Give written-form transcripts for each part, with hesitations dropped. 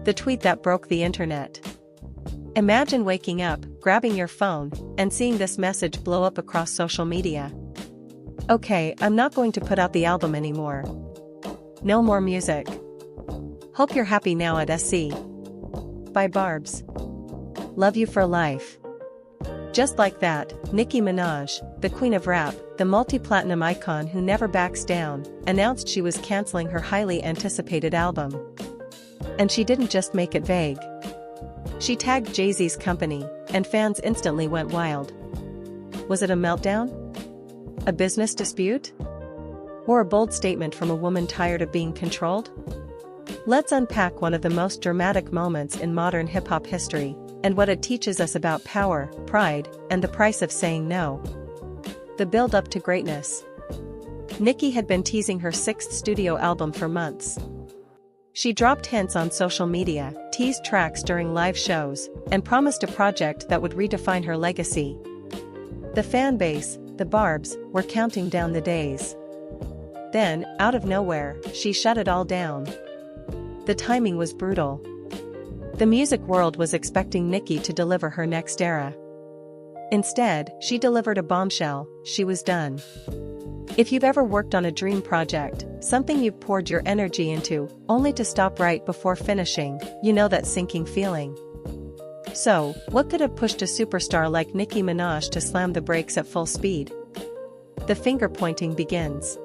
The tweet that broke the internet. Imagine waking up, grabbing your phone, and seeing this message blow up across social media. Okay, I'm not going to put out the album anymore. No more music. Hope you're happy now at SC. By Barb's. Love you for life. Just like that, Nicki Minaj, the queen of rap, the multi-platinum icon who never backs down, announced she was canceling her highly anticipated album. And she didn't just make it vague. She tagged Jay-Z's company, and fans instantly went wild. Was it a meltdown? A business dispute? Or a bold statement from a woman tired of being controlled? Let's unpack one of the most dramatic moments in modern hip-hop history, and what it teaches us about power, pride, and the price of saying no. The build-up to greatness. Nicki had been teasing her 6th studio album for months. She dropped hints on social media, teased tracks during live shows, and promised a project that would redefine her legacy. The fan base, the Barbs, were counting down the days. Then, out of nowhere, she shut it all down. The timing was brutal. The music world was expecting Nicki to deliver her next era. Instead, she delivered a bombshell: she was done. If you've ever worked on a dream project, something you've poured your energy into, only to stop right before finishing, you know that sinking feeling. So, what could have pushed a superstar like Nicki Minaj to slam the brakes at full speed? The finger-pointing begins.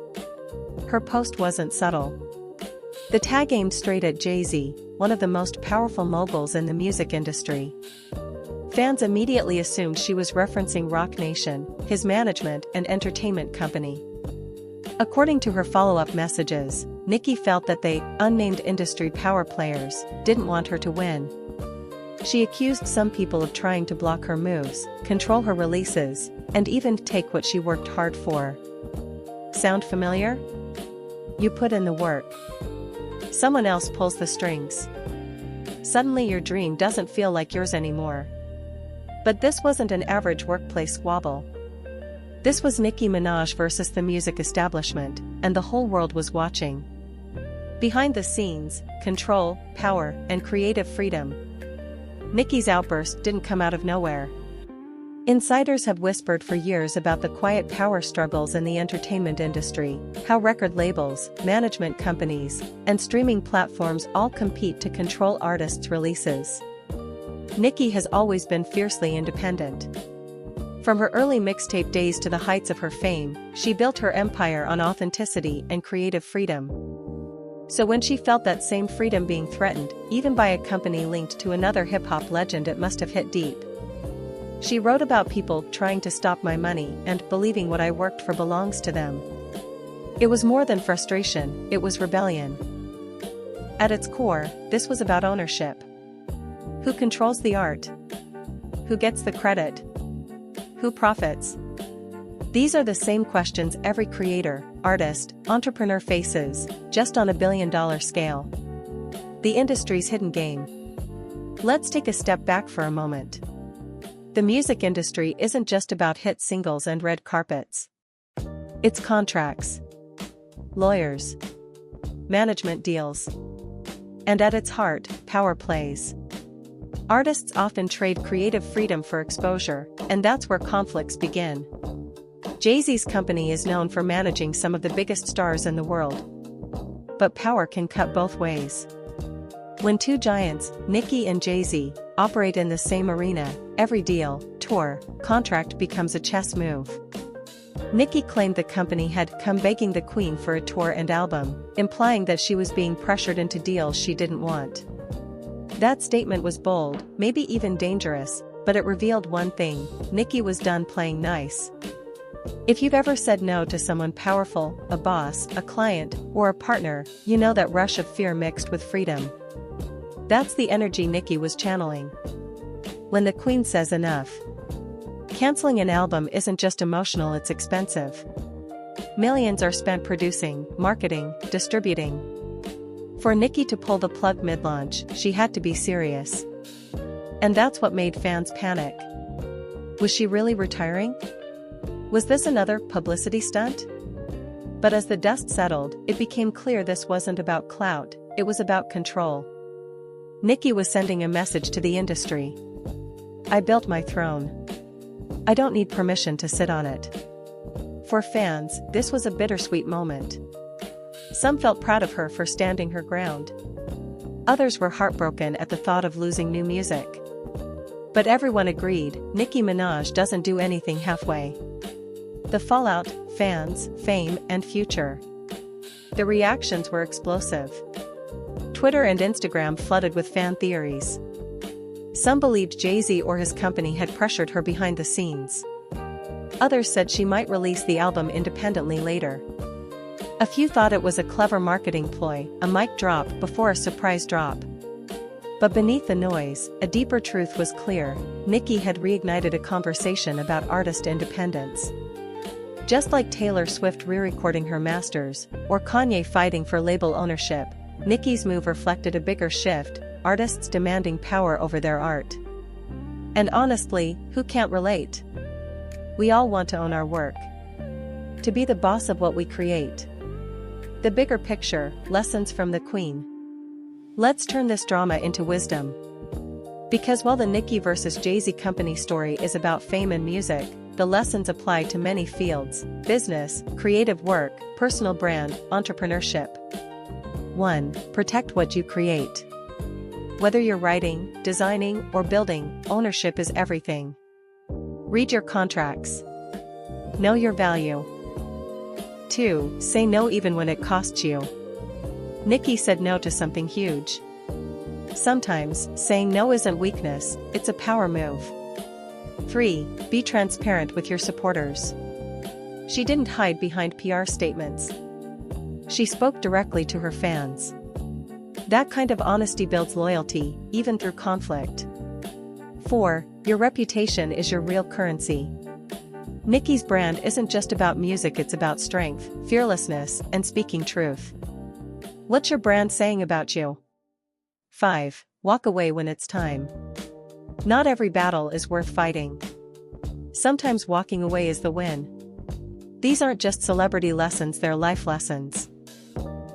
Her post wasn't subtle. The tag aimed straight at Jay-Z, one of the most powerful moguls in the music industry. Fans immediately assumed she was referencing Roc Nation, his management and entertainment company. According to her follow-up messages, Nicki felt that they, unnamed industry power players, didn't want her to win. She accused some people of trying to block her moves, control her releases, and even take what she worked hard for. Sound familiar? You put in the work. Someone else pulls the strings. Suddenly your dream doesn't feel like yours anymore. But this wasn't an average workplace squabble. This was Nicki Minaj versus the music establishment, and the whole world was watching. Behind the scenes, control, power, and creative freedom. Nicki's outburst didn't come out of nowhere. Insiders have whispered for years about the quiet power struggles in the entertainment industry, how record labels, management companies, and streaming platforms all compete to control artists' releases. Nicki has always been fiercely independent. From her early mixtape days to the heights of her fame, she built her empire on authenticity and creative freedom. So when she felt that same freedom being threatened, even by a company linked to another hip-hop legend, it must have hit deep. She wrote about people trying to stop my money and believing what I worked for belongs to them. It was more than frustration, it was rebellion. At its core, this was about ownership. Who controls the art? Who gets the credit? Who profits? These are the same questions every creator, artist, entrepreneur faces, just on a billion-dollar scale. The industry's hidden game. Let's take a step back for a moment. The music industry isn't just about hit singles and red carpets. It's contracts, lawyers, management deals, and at its heart, power plays. Artists often trade creative freedom for exposure, and that's where conflicts begin. Jay-Z's company is known for managing some of the biggest stars in the world. But power can cut both ways. When two giants, Nicki and Jay-Z, operate in the same arena, every deal, tour, contract becomes a chess move. Nicki claimed the company had come begging the Queen for a tour and album, implying that she was being pressured into deals she didn't want. That statement was bold, maybe even dangerous, but it revealed one thing: Nicki was done playing nice. If you've ever said no to someone powerful, a boss, a client, or a partner, you know that rush of fear mixed with freedom. That's the energy Nicki was channeling. When the Queen says enough. Canceling an album isn't just emotional, it's expensive. Millions are spent producing, marketing, distributing. For Nicki to pull the plug mid-launch, she had to be serious. And that's what made fans panic. Was she really retiring? Was this another publicity stunt? But as the dust settled, it became clear this wasn't about clout, it was about control. Nicki was sending a message to the industry. I built my throne. I don't need permission to sit on it. For fans, this was a bittersweet moment. Some felt proud of her for standing her ground. Others were heartbroken at the thought of losing new music. But everyone agreed, Nicki Minaj doesn't do anything halfway. The fallout, fans, fame, and future. The reactions were explosive. Twitter and Instagram flooded with fan theories. Some believed Jay-Z or his company had pressured her behind the scenes. Others said she might release the album independently later. A few thought it was a clever marketing ploy, a mic drop before a surprise drop. But beneath the noise, a deeper truth was clear. Nicki had reignited a conversation about artist independence. Just like Taylor Swift re-recording her masters, or Kanye fighting for label ownership, Nicki's move reflected a bigger shift, artists demanding power over their art. And honestly, who can't relate? We all want to own our work. To be the boss of what we create. The bigger picture, lessons from the Queen. Let's turn this drama into wisdom. Because while the Nicki vs. Jay-Z company story is about fame and music, the lessons apply to many fields: business, creative work, personal brand, entrepreneurship. 1. Protect what you create. Whether you're writing, designing, or building, ownership is everything. Read your contracts. Know your value. 2. Say no even when it costs you. Nicki said no to something huge. Sometimes, saying no isn't weakness, it's a power move. 3. Be transparent with your supporters. She didn't hide behind PR statements. She spoke directly to her fans. That kind of honesty builds loyalty, even through conflict. 4. Your reputation is your real currency. Nicki's brand isn't just about music, it's about strength, fearlessness, and speaking truth. What's your brand saying about you? 5. Walk away when it's time. Not every battle is worth fighting. Sometimes walking away is the win. These aren't just celebrity lessons, they're life lessons.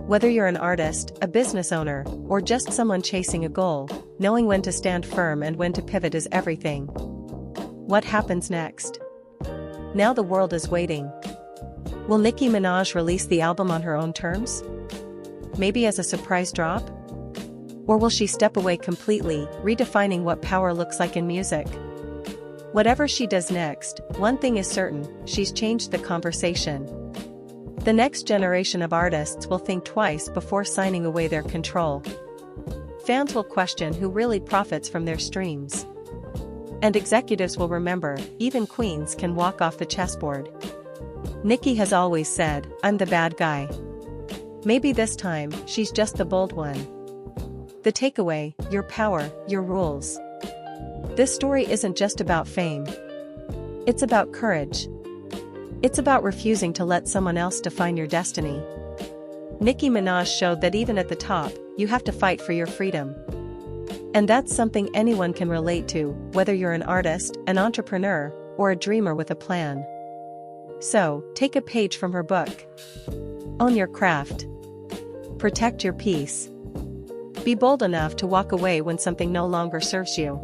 Whether you're an artist, a business owner, or just someone chasing a goal, knowing when to stand firm and when to pivot is everything. What happens next? Now the world is waiting. Will Nicki Minaj release the album on her own terms? Maybe as a surprise drop? Or will she step away completely, redefining what power looks like in music? Whatever she does next, one thing is certain, she's changed the conversation. The next generation of artists will think twice before signing away their control. Fans will question who really profits from their streams. And executives will remember, even queens can walk off the chessboard. Nicki has always said, "I'm the bad guy." Maybe this time, she's just the bold one. The takeaway: your power, your rules. This story isn't just about fame. It's about courage. It's about refusing to let someone else define your destiny. Nicki Minaj showed that even at the top, you have to fight for your freedom. And that's something anyone can relate to, whether you're an artist, an entrepreneur, or a dreamer with a plan. So, take a page from her book. Own your craft. Protect your peace. Be bold enough to walk away when something no longer serves you.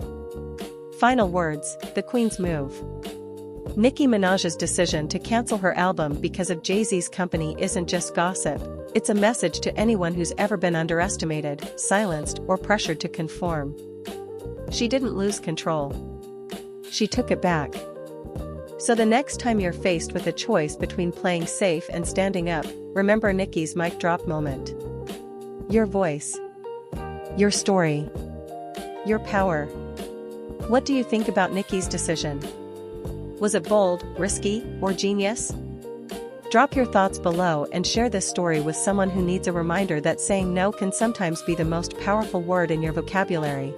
Final words: the Queen's move. Nicki Minaj's decision to cancel her album because of Jay-Z's company isn't just gossip, it's a message to anyone who's ever been underestimated, silenced, or pressured to conform. She didn't lose control. She took it back. So the next time you're faced with a choice between playing safe and standing up, remember Nicki's mic drop moment. Your voice. Your story. Your power. What do you think about Nicki's decision? Was it bold, risky, or genius? Drop your thoughts below and share this story with someone who needs a reminder that saying no can sometimes be the most powerful word in your vocabulary.